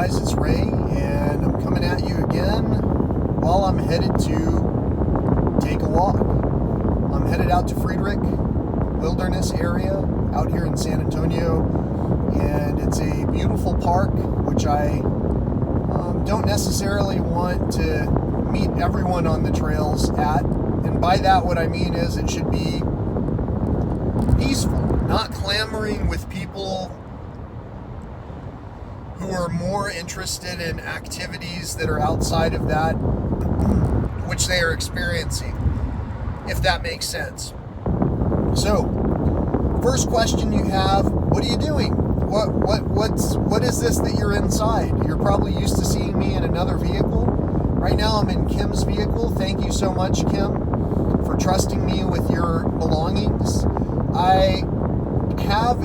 guys, it's Ray, and I'm coming at you again while I'm headed to take a walk. I'm headed out to Friedrich Wilderness area out here in San Antonio, and it's a beautiful park, which I don't necessarily want to meet everyone on the trails at. And by that, what I mean is it should be peaceful, not clamoring with people who are more interested in activities that are outside of that which they are experiencing, if that makes sense. So, first question you have, what are you doing? What is this that you're inside? You're probably used to seeing me in another vehicle. Right now I'm in Kim's vehicle. Thank you so much, Kim, for trusting me with your belongings. I have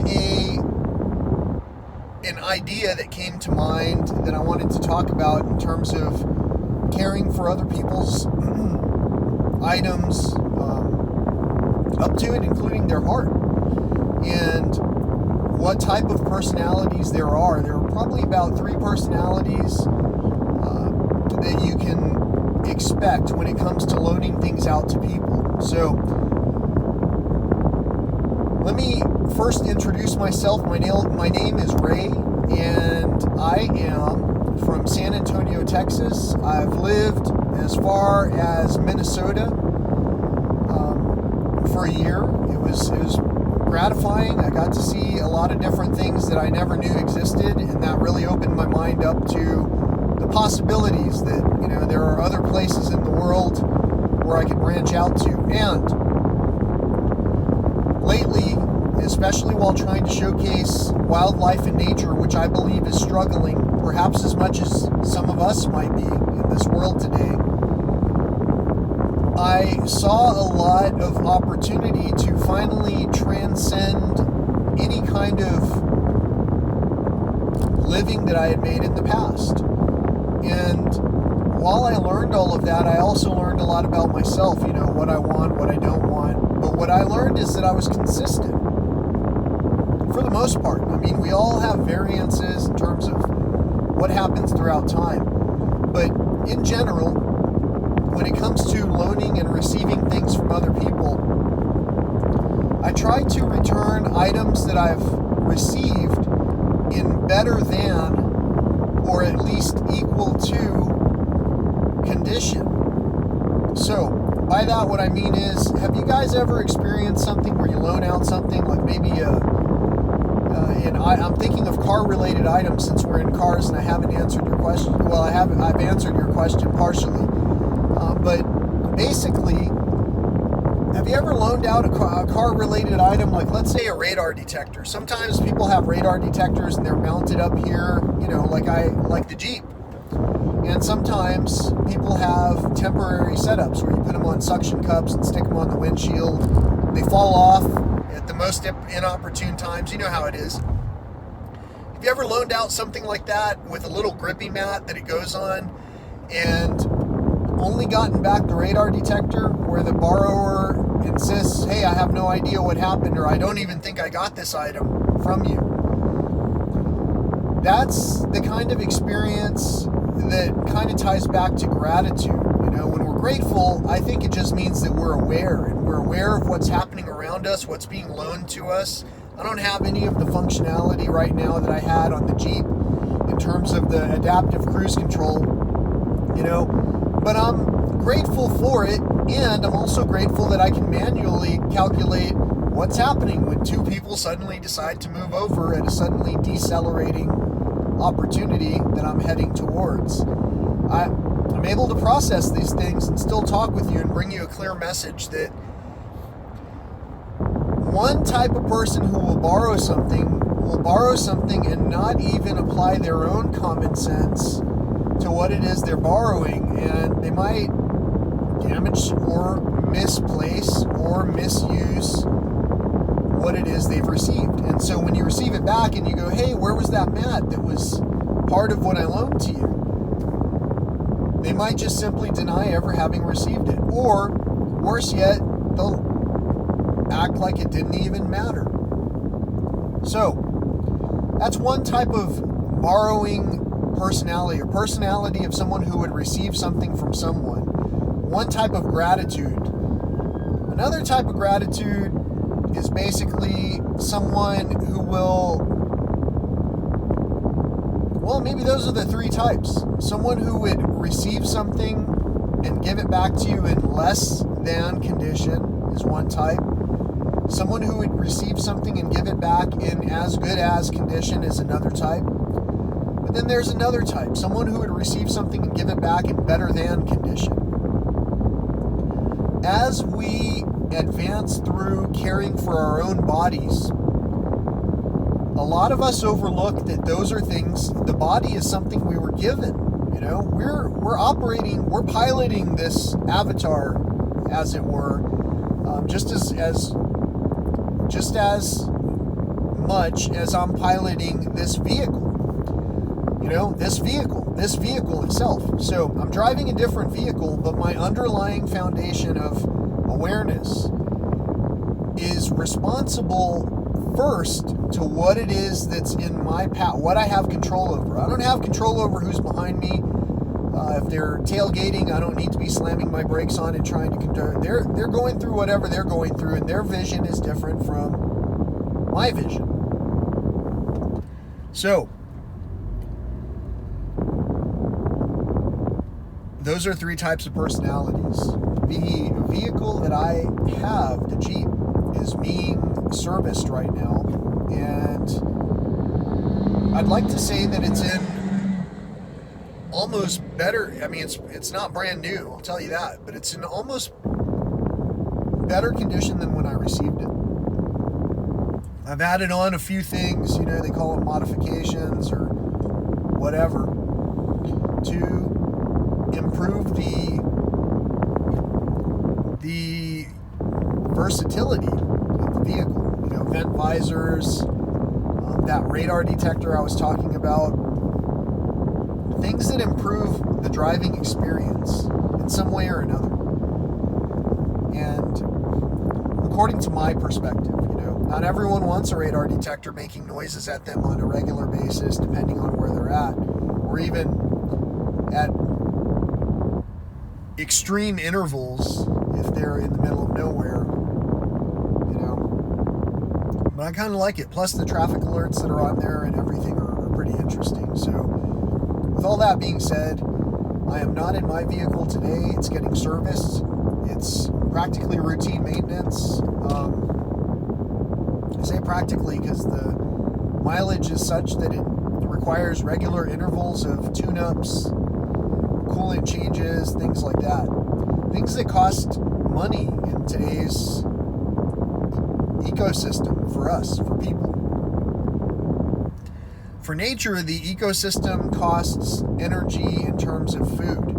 an idea that came to mind that I wanted to talk about in terms of caring for other people's items, up to and including their heart, and what type of personalities there are. There are probably about 3 personalities that you can expect when it comes to loaning things out to people. So let me first introduce myself. My name is Ray, and I am from San Antonio, Texas. I've lived as far as Minnesota for a year. It was gratifying. I got to see a lot of different things that I never knew existed, and that really opened my mind up to the possibilities that, there are other places in the world where I could branch out to. And lately, especially while trying to showcase wildlife and nature, which I believe is struggling perhaps as much as some of us might be in this world today, I saw a lot of opportunity to finally transcend any kind of living that I had made in the past. And while I learned all of that, I also learned a lot about myself, what I want, what I don't want. But what I learned is that I was consistent for the most part. I mean, we all have variances in terms of what happens throughout time. But in general, when it comes to loaning and receiving things from other people, I try to return items that I've received in better than, or at least equal to, condition. So, by that, what I mean is, have you guys ever experienced something where you loan out something, like maybe I'm thinking of car-related items since we're in cars, and I haven't answered your question. Well, I've answered your question partially. But basically, have you ever loaned out a car-related item, like let's say a radar detector? Sometimes people have radar detectors and they're mounted up here, like the Jeep. And sometimes people have temporary setups where you put them on suction cups and stick them on the windshield. They fall off at the most inopportune times. You know how it is. Have you ever loaned out something like that with a little grippy mat that it goes on, and only gotten back the radar detector where the borrower insists, hey, I have no idea what happened, or I don't even think I got this item from you? That's the kind of experience that kind of ties back to gratitude. When we're grateful, I think it just means that we're aware, and we're aware of what's happening around us, what's being loaned to us. I don't have any of the functionality right now that I had on the Jeep in terms of the adaptive cruise control, but I'm grateful for it, and I'm also grateful that I can manually calculate what's happening when 2 people suddenly decide to move over at a suddenly decelerating opportunity that I'm heading towards. I'm able to process these things and still talk with you and bring you a clear message that one type of person who will borrow something and not even apply their own common sense to what it is they're borrowing, and they might damage or misplace or misuse what it is they've received. And so when you receive it back and you go, hey, where was that mat that was part of what I loaned to you? They might just simply deny ever having received it. Or, worse yet, they'll act like it didn't even matter. So, that's one type of borrowing personality, or personality of someone who would receive something from someone. One type of gratitude. Another type of gratitude is basically someone who will, well, maybe those are the three types. Someone who would receive something and give it back to you in less than condition is one type. Someone who would receive something and give it back in as good as condition is another type. But then there's another type. Someone who would receive something and give it back in better than condition. As we advance through caring for our own bodies, a lot of us overlook that those are things, the body is something we were given. You know, we're operating, we're piloting this avatar, as it were, just as much as I'm piloting this vehicle. You know, this vehicle itself. So I'm driving a different vehicle, but my underlying foundation of awareness is responsible first to what it is that's in my path, what I have control over. I don't have control over who's behind me. If they're tailgating, I don't need to be slamming my brakes on and trying to control. They're going through whatever they're going through, and their vision is different from my vision. So those are three types of personalities. The vehicle that I have, the Jeep, is being serviced right now, and I'd like to say that it's in almost better, I mean, it's not brand new, I'll tell you that, but it's in almost better condition than when I received it. I've added on a few things, you know, they call them modifications or whatever, to improve the versatility of the vehicle. You know, vent visors, that radar detector I was talking about, things that improve the driving experience in some way or another. And according to my perspective, you know, not everyone wants a radar detector making noises at them on a regular basis, depending on where they're at, or even at extreme intervals if they're in the middle of nowhere, you know. But I kind of like it. Plus the traffic alerts that are on there and everything are pretty interesting. So with all that being said, I am not in my vehicle today. It's getting serviced. It's practically routine maintenance. I say practically because the mileage is such that it requires regular intervals of tune-ups, coolant changes, things like that. Things that cost money in today's ecosystem for us, for people. For nature, the ecosystem costs energy in terms of food.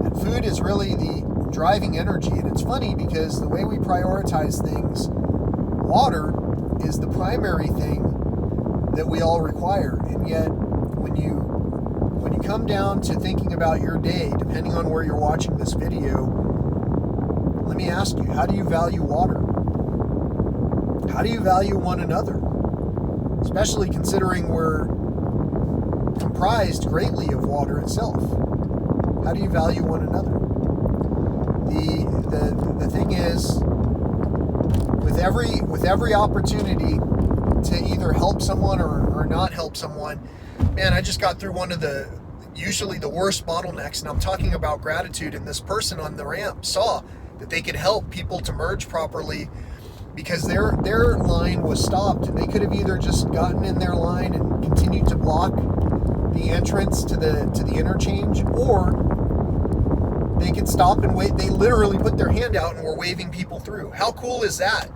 And food is really the driving energy. And it's funny because the way we prioritize things, water is the primary thing that we all require. And yet, when you come down to thinking about your day, depending on where you're watching this video, let me ask you, how do you value water? How do you value one another? Especially considering we're comprised greatly of water itself. How do you value one another? The thing is, with every opportunity to either help someone or not help someone, man, I just got through one of usually the worst bottlenecks, and I'm talking about gratitude, and this person on the ramp saw that they could help people to merge properly because their line was stopped, and they could have either just gotten in their line and continued to block the entrance to the interchange, or they could stop and wait. They literally put their hand out and were waving people through. How cool is that?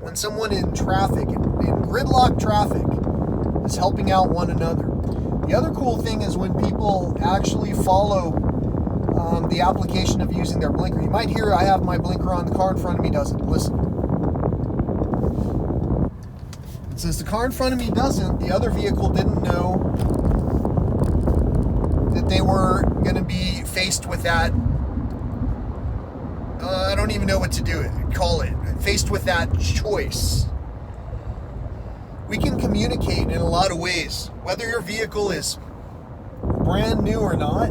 When someone in traffic, in gridlock traffic, is helping out one another. The other cool thing is when people actually follow the application of using their blinker. You might hear I have my blinker on, the car in front of me doesn't. Listen. And since the car in front of me doesn't, the other vehicle didn't know that they were going to be faced with that. I don't even know what to call it. Faced with that choice. We can communicate in a lot of ways. Whether your vehicle is brand new or not.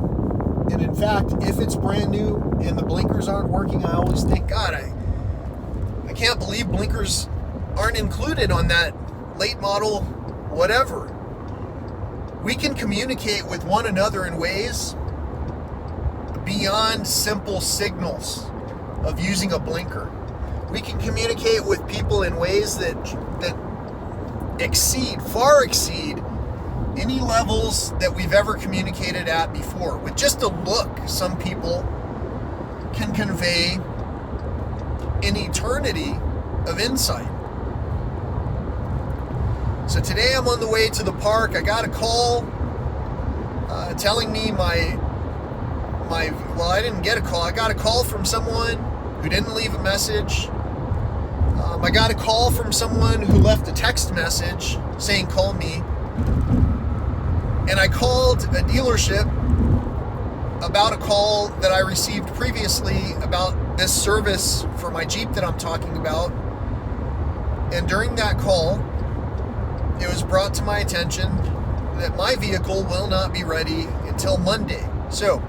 And in fact, if it's brand new and the blinkers aren't working, I always think, God, I can't believe blinkers aren't included on that late model whatever. We can communicate with one another in ways beyond simple signals of using a blinker. We can communicate with people in ways that far exceed any levels that we've ever communicated at before. With just a look, some people can convey an eternity of insight. So today I'm on the way to the park. I got a call telling me well, I didn't get a call. I got a call from someone who didn't leave a message. I got a call from someone who left a text message saying, call me. And I called a dealership about a call that I received previously about this service for my Jeep that I'm talking about. And during that call, it was brought to my attention that my vehicle will not be ready until Monday. So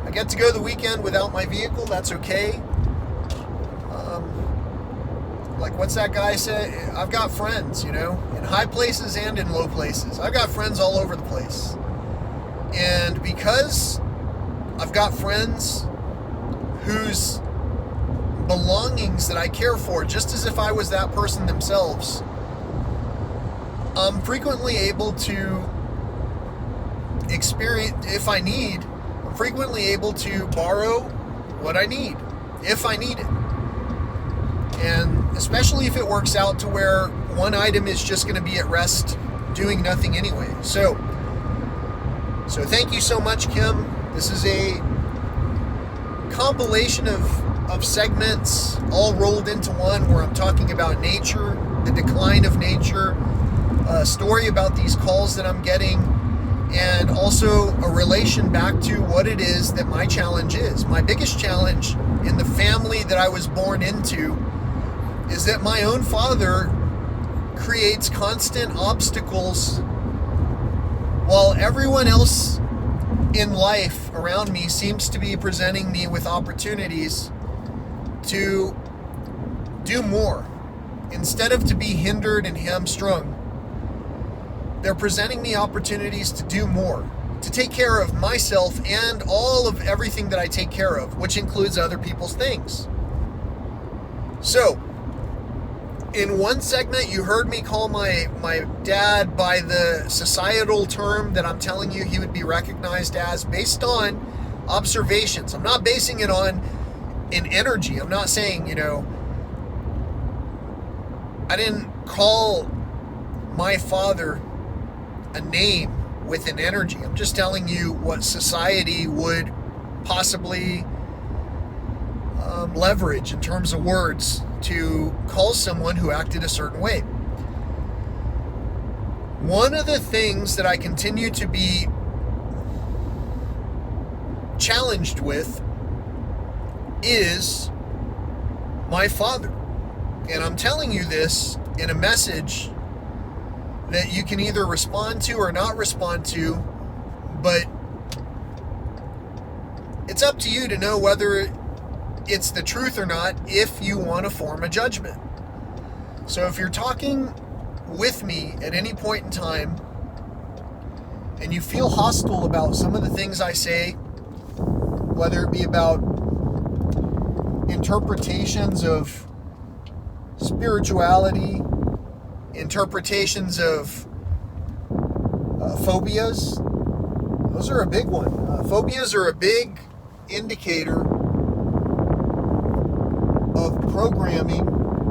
I get to go the weekend without my vehicle. That's okay. Like what's that guy say? I've got friends, in high places and in low places. I've got friends all over the place. And because I've got friends whose belongings that I care for, just as if I was that person themselves, I'm frequently able to experience, if I need, I'm frequently able to borrow what I need, if I need it. And especially if it works out to where one item is just going to be at rest, doing nothing anyway. So thank you so much, Kim. This is a compilation of segments all rolled into one where I'm talking about nature, the decline of nature, a story about these calls that I'm getting, and also a relation back to what it is that my challenge is. My biggest challenge in the family that I was born into is that my own father creates constant obstacles while everyone else in life around me seems to be presenting me with opportunities to do more. Instead of to be hindered and hamstrung, they're presenting me opportunities to do more, to take care of myself and all of everything that I take care of, which includes other people's things. So, in one segment, you heard me call my dad by the societal term that I'm telling you he would be recognized as based on observations. I'm not basing it on an energy. I'm not saying, I didn't call my father a name with an energy. I'm just telling you what society would possibly leverage in terms of words to call someone who acted a certain way. One of the things that I continue to be challenged with is my father. And I'm telling you this in a message that you can either respond to or not respond to, but it's up to you to know whether it's the truth or not if you want to form a judgment. So if you're talking with me at any point in time and you feel hostile about some of the things I say, whether it be about interpretations of spirituality, interpretations of phobias, those are a big one. Phobias are a big indicator of programming,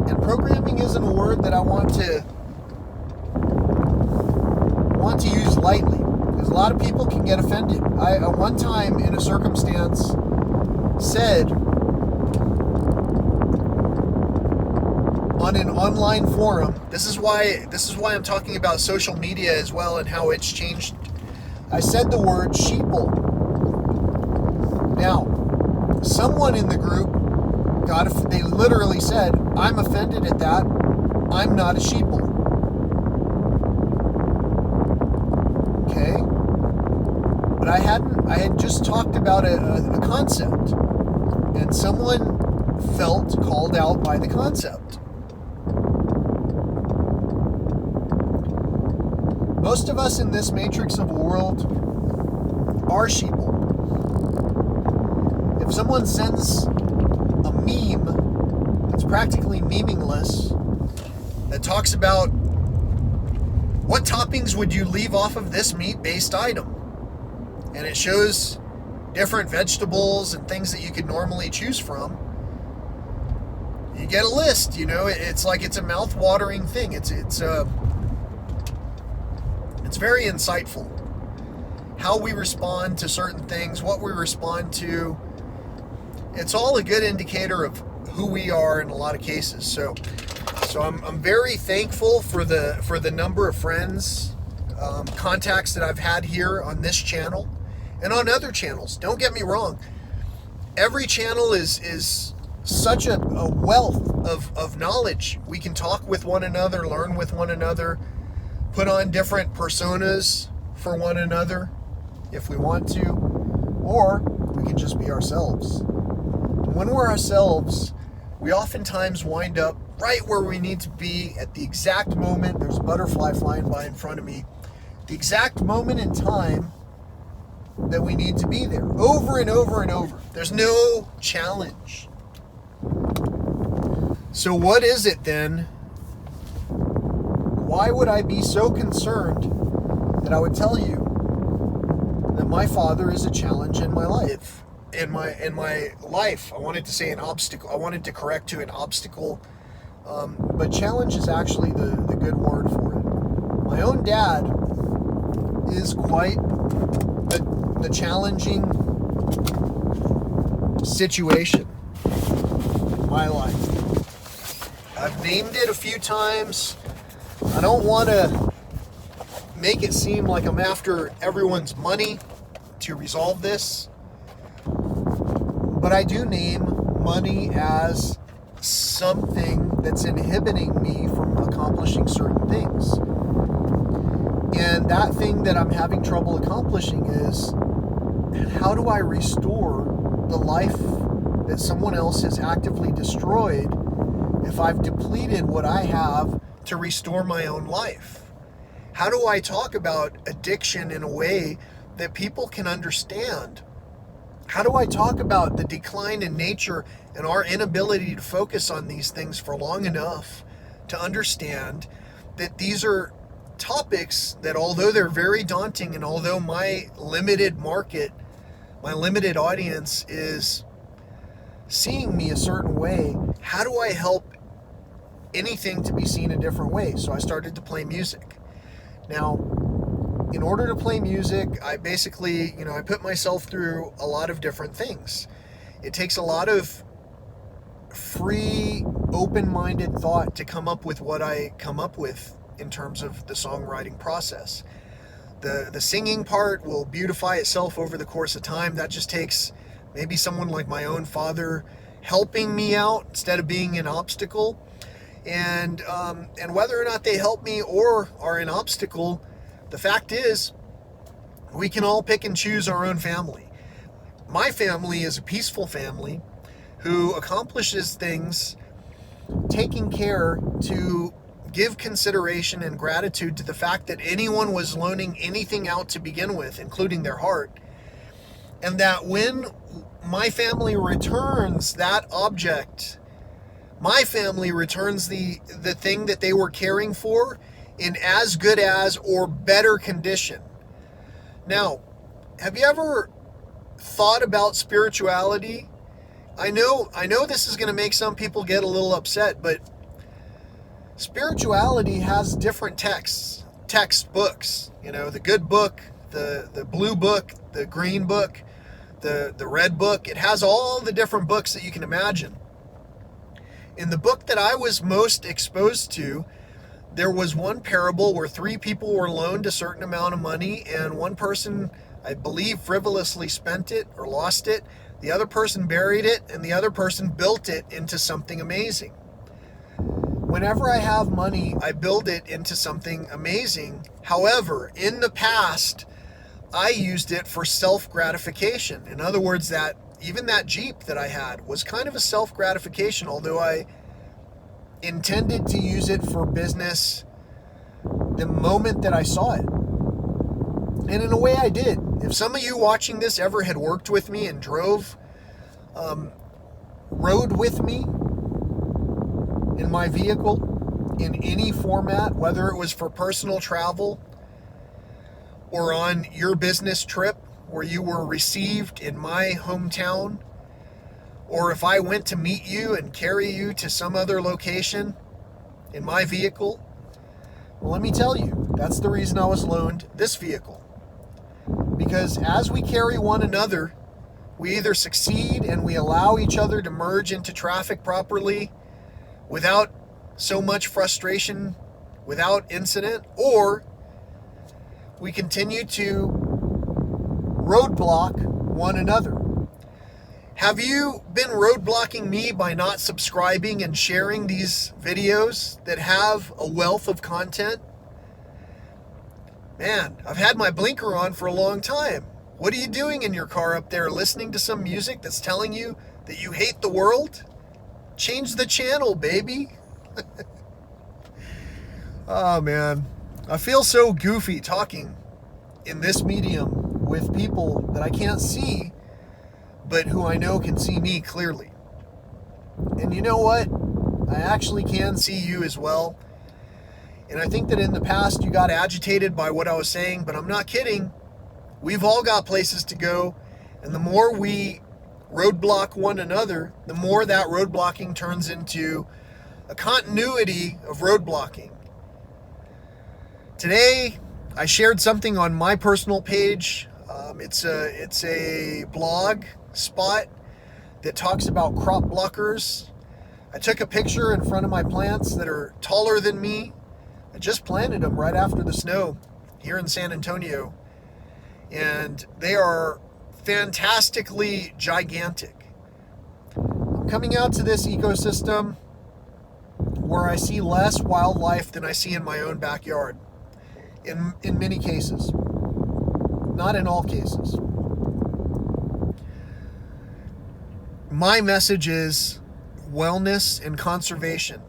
and programming isn't a word that I want to use lightly, because a lot of people can get offended. I one time in a circumstance said on an online forum, this is why I'm talking about social media as well and how it's changed. I said the word sheeple. Now, someone in the group they literally said, I'm offended at that. I'm not a sheeple. but I had just talked about a concept, and someone felt called out by the concept. Most of us in this matrix of a world are sheeple. If someone sends a meme that's practically meaningless, that talks about what toppings would you leave off of this meat-based item, and it shows different vegetables and things that you could normally choose from, you get a list. It's like it's a mouth-watering thing. It's very insightful how we respond to certain things, what we respond to. It's all a good indicator of who we are in a lot of cases. So I'm very thankful for the number of friends, contacts that I've had here on this channel and on other channels. Don't get me wrong. Every channel is such a wealth of knowledge. We can talk with one another, learn with one another, put on different personas for one another if we want to, or we can just be ourselves. When we're ourselves, we oftentimes wind up right where we need to be at the exact moment. There's a butterfly flying by in front of me. The exact moment in time that we need to be there, over and over and over. There's no challenge. So what is it then? Why would I be so concerned that I would tell you that my father is a challenge in my life? In my life, I wanted to say an obstacle. I wanted to correct to an obstacle, but challenge is actually the good word for it. My own dad is quite the challenging situation in my life. I've named it a few times. I don't want to make it seem like I'm after everyone's money to resolve this, but I do name money as something that's inhibiting me from accomplishing certain things. And that thing that I'm having trouble accomplishing is, how do I restore the life that someone else has actively destroyed if I've depleted what I have to restore my own life? How do I talk about addiction in a way that people can understand? How do I talk about the decline in nature and our inability to focus on these things for long enough to understand that these are topics that, although they're very daunting, and although my limited market, my limited audience is seeing me a certain way, how do I help anything to be seen a different way? So I started to play music. Now, in order to play music, I basically, I put myself through a lot of different things. It takes a lot of free, open-minded thought to come up with what I come up with in terms of the songwriting process. The singing part will beautify itself over the course of time. That just takes maybe someone like my own father helping me out instead of being an obstacle. And whether or not they help me or are an obstacle, the fact is, we can all pick and choose our own family. My family is a peaceful family who accomplishes things taking care to give consideration and gratitude to the fact that anyone was loaning anything out to begin with, including their heart. And that when my family returns that object, my family returns the thing that they were caring for in as good as or better condition. Now, have you ever thought about spirituality? I know this is going to make some people get a little upset, but spirituality has different textbooks. The good book, the blue book, the green book, the red book. It has all the different books that you can imagine. In the book that I was most exposed to, there was one parable where 3 people were loaned a certain amount of money, and one person, I believe, frivolously spent it or lost it. The other person buried it, and the other person built it into something amazing. Whenever I have money, I build it into something amazing. However, in the past, I used it for self-gratification. In other words, that even that Jeep that I had was kind of a self-gratification, although I intended to use it for business the moment that I saw it. And in a way I did. If some of you watching this ever had worked with me and drove, rode with me in my vehicle in any format, whether it was for personal travel or on your business trip where you were received in my hometown, or if I went to meet you and carry you to some other location in my vehicle, well, let me tell you, that's the reason I was loaned this vehicle. Because as we carry one another, we either succeed and we allow each other to merge into traffic properly without so much frustration, without incident, or we continue to roadblock one another. Have you been roadblocking me by not subscribing and sharing these videos that have a wealth of content? Man, I've had my blinker on for a long time. What are you doing in your car up there, listening to some music that's telling you that you hate the world? Change the channel, baby. Oh, man. I feel so goofy talking in this medium with people that I can't see, but who I know can see me clearly. And you know what? I actually can see you as well. And I think that in the past you got agitated by what I was saying, but I'm not kidding. We've all got places to go, and the more we roadblock one another, the more that roadblocking turns into a continuity of roadblocking. Today, I shared something on my personal page. It's a blog spot that talks about crop blockers. I took a picture in front of my plants that are taller than me. I just planted them right after the snow here in San Antonio, and they are fantastically gigantic. I'm coming out to this ecosystem where I see less wildlife than I see in my own backyard, in many cases, not in all cases. My message is wellness and conservation.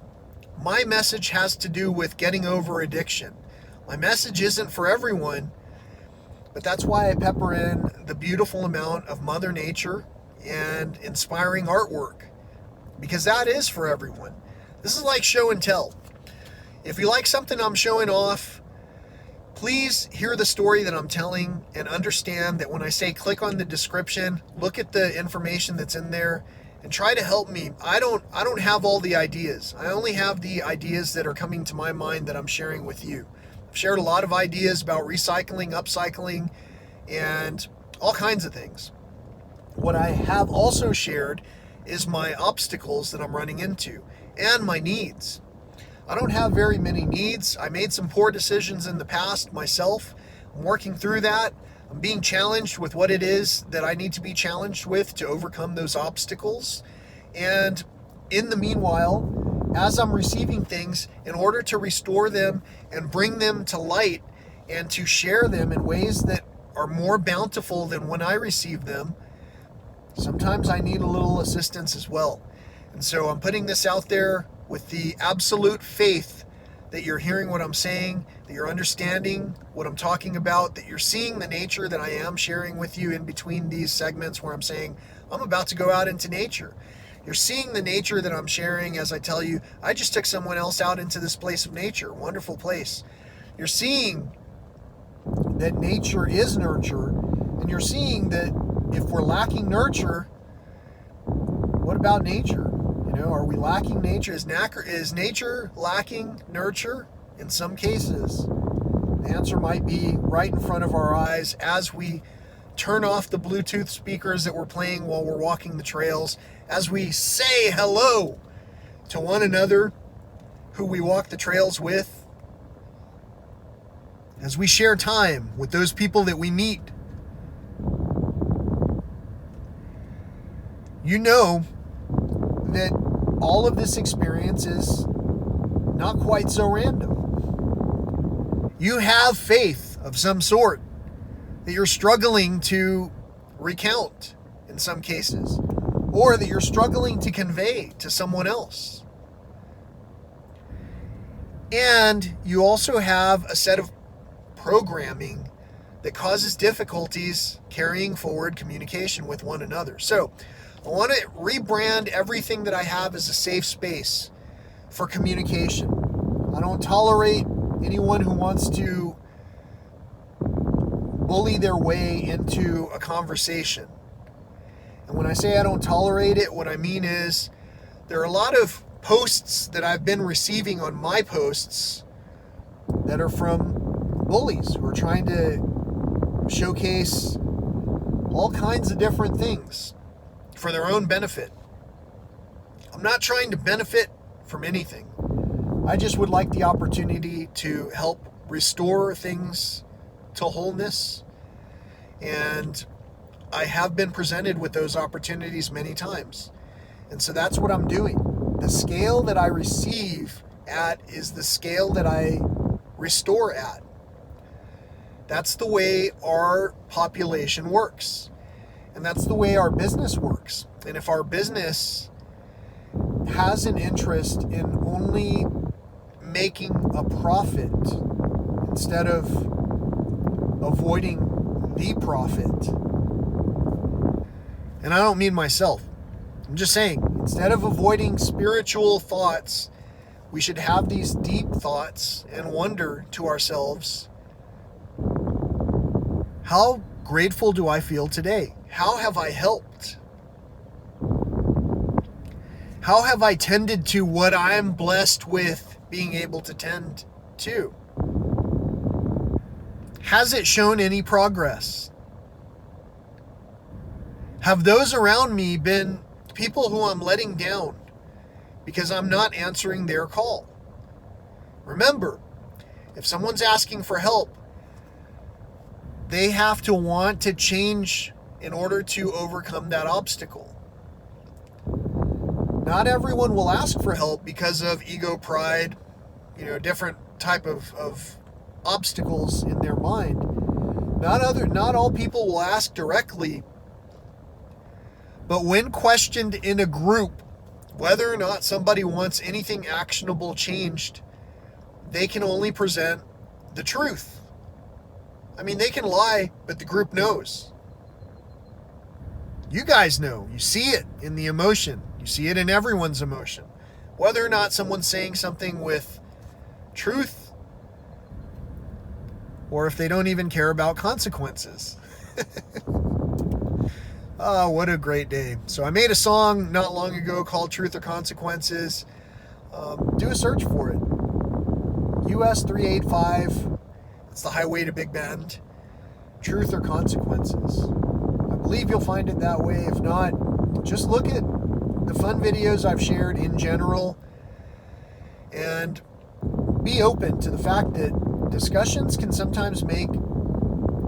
My message has to do with getting over addiction. My message isn't for everyone, but that's why I pepper in the beautiful amount of Mother Nature and inspiring artwork, because that is for everyone. This is like show and tell. If you like something I'm showing off, please hear the story that I'm telling and understand that when I say click on the description, look at the information that's in there, and try to help me. I don't have all the ideas. I only have the ideas that are coming to my mind that I'm sharing with you. I've shared a lot of ideas about recycling, upcycling, and all kinds of things. What I have also shared is my obstacles that I'm running into and my needs. I don't have very many needs. I made some poor decisions in the past myself. I'm working through that. I'm being challenged with what it is that I need to be challenged with to overcome those obstacles. And in the meanwhile, as I'm receiving things, in order to restore them and bring them to light and to share them in ways that are more bountiful than when I receive them, sometimes I need a little assistance as well. And so I'm putting this out there with the absolute faith that you're hearing what I'm saying, that you're understanding what I'm talking about, that you're seeing the nature that I am sharing with you in between these segments where I'm saying, I'm about to go out into nature. You're seeing the nature that I'm sharing as I tell you, I just took someone else out into this place of nature, wonderful place. You're seeing that nature is nurture, and you're seeing that if we're lacking nurture, what about nature? Are we lacking nature? Is nature lacking nurture? In some cases, the answer might be right in front of our eyes as we turn off the Bluetooth speakers that we're playing while we're walking the trails, as we say hello to one another who we walk the trails with, as we share time with those people that we meet. You know that all of this experience is not quite so random. You have faith of some sort that you're struggling to recount in some cases, or that you're struggling to convey to someone else. And you also have a set of programming that causes difficulties carrying forward communication with one another. So I want to rebrand everything that I have as a safe space for communication. I don't tolerate anyone who wants to bully their way into a conversation. And when I say I don't tolerate it, what I mean is there are a lot of posts that I've been receiving on my posts that are from bullies who are trying to showcase all kinds of different things for their own benefit. I'm not trying to benefit from anything. I just would like the opportunity to help restore things to wholeness, and I have been presented with those opportunities many times. And so that's what I'm doing. The scale that I receive at is the scale that I restore at. That's the way our population works. And that's the way our business works. And if our business has an interest in only making a profit instead of avoiding the profit, and I don't mean myself, I'm just saying, instead of avoiding spiritual thoughts, we should have these deep thoughts and wonder to ourselves, how grateful do I feel today? How have I helped? How have I tended to what I'm blessed with being able to tend to? Has it shown any progress? Have those around me been people who I'm letting down because I'm not answering their call? Remember, if someone's asking for help, they have to want to change in order to overcome that obstacle. Not everyone will ask for help because of ego, pride, different type of obstacles in their mind. Not all people will ask directly, but when questioned in a group, whether or not somebody wants anything actionable changed, they can only present the truth. I mean, they can lie, but the group knows. You guys know. You see it in the emotion. You see it in everyone's emotion. Whether or not someone's saying something with truth, or if they don't even care about consequences. Oh, what a great day. So I made a song not long ago called Truth or Consequences. Do a search for it. US 385. It's the highway to Big Bend. Truth or Consequences. I believe you'll find it that way. If not, just look at the fun videos I've shared in general and be open to the fact that discussions can sometimes make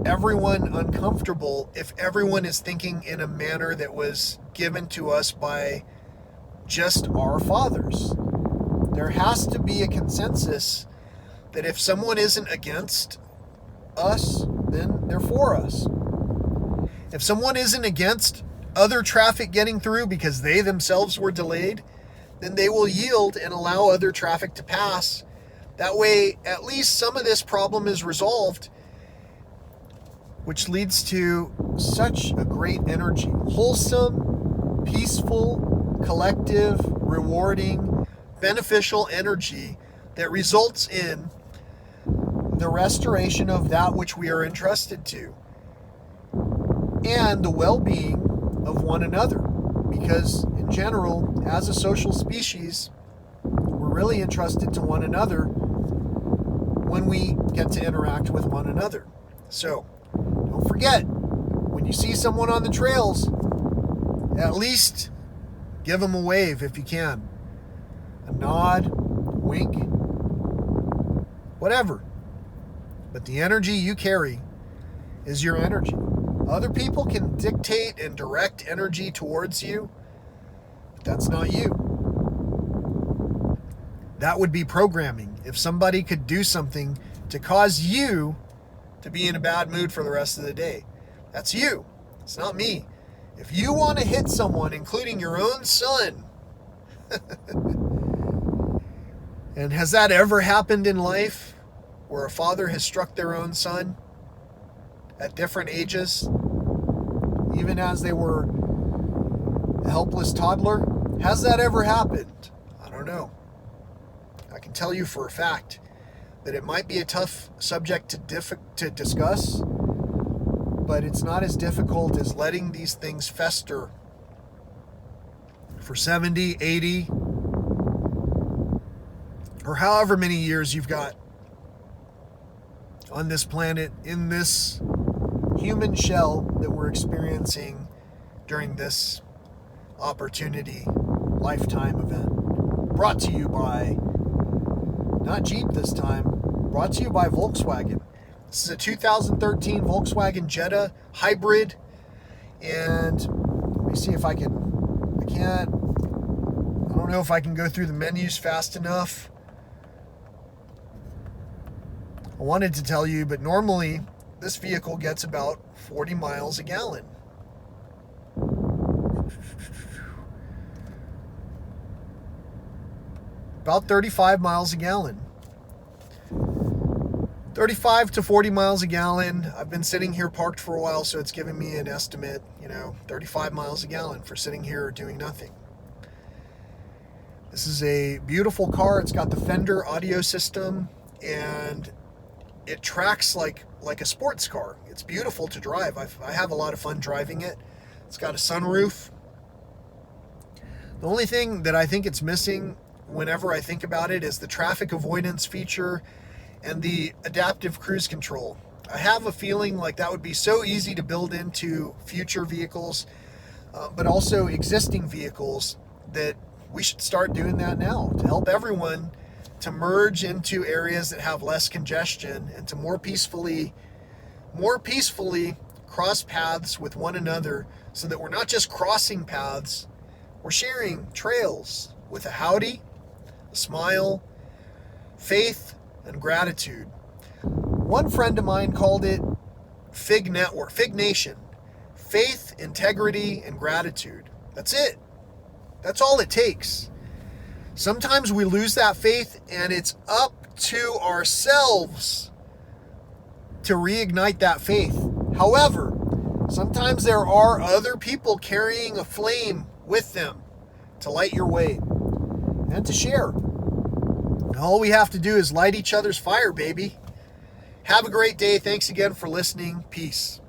everyone uncomfortable if everyone is thinking in a manner that was given to us by just our fathers. There has to be a consensus that if someone isn't against us, then they're for us. If someone isn't against other traffic getting through because they themselves were delayed, then they will yield and allow other traffic to pass. That way, at least some of this problem is resolved, which leads to such a great energy. Wholesome, peaceful, collective, rewarding, beneficial energy that results in the restoration of that which we are entrusted to and the well-being of one another. Because in general, as a social species, we're really entrusted to one another when we get to interact with one another. So don't forget, when you see someone on the trails, at least give them a wave if you can. A nod, wink, whatever. But the energy you carry is your energy. Other people can dictate and direct energy towards you, but that's not you. That would be programming. If somebody could do something to cause you to be in a bad mood for the rest of the day. That's you. It's not me. If you want to hit someone, including your own son, and has that ever happened in life where a father has struck their own son at different ages, even as they were a helpless toddler? Has that ever happened? I don't know. I can tell you for a fact that it might be a tough subject to discuss, but it's not as difficult as letting these things fester for 70, 80, or however many years you've got on this planet, in this human shell that we're experiencing during this opportunity lifetime event. Brought to you by, not Jeep this time, brought to you by Volkswagen. This is a 2013 Volkswagen Jetta hybrid, and let me see if I don't know if I can go through the menus fast enough. I wanted to tell you, but normally this vehicle gets about 40 miles a gallon. About 35 miles a gallon. 35 to 40 miles a gallon. I've been sitting here parked for a while, so it's giving me an estimate, 35 miles a gallon for sitting here doing nothing. This is a beautiful car. It's got the Fender audio system, and it tracks like a sports car. It's beautiful to drive. I have a lot of fun driving it. It's got a sunroof. The only thing that I think it's missing whenever I think about it is the traffic avoidance feature and the adaptive cruise control. I have a feeling like that would be so easy to build into future vehicles, but also existing vehicles, that we should start doing that now to help everyone to merge into areas that have less congestion and to more peacefully cross paths with one another, so that we're not just crossing paths, we're sharing trails with a howdy, a smile, faith, and gratitude. One friend of mine called it Fig Network, Fig Nation. Faith, integrity, and gratitude. That's it. That's all it takes. Sometimes we lose that faith, and it's up to ourselves to reignite that faith. However, sometimes there are other people carrying a flame with them to light your way and to share. All we have to do is light each other's fire, baby. Have a great day. Thanks again for listening. Peace.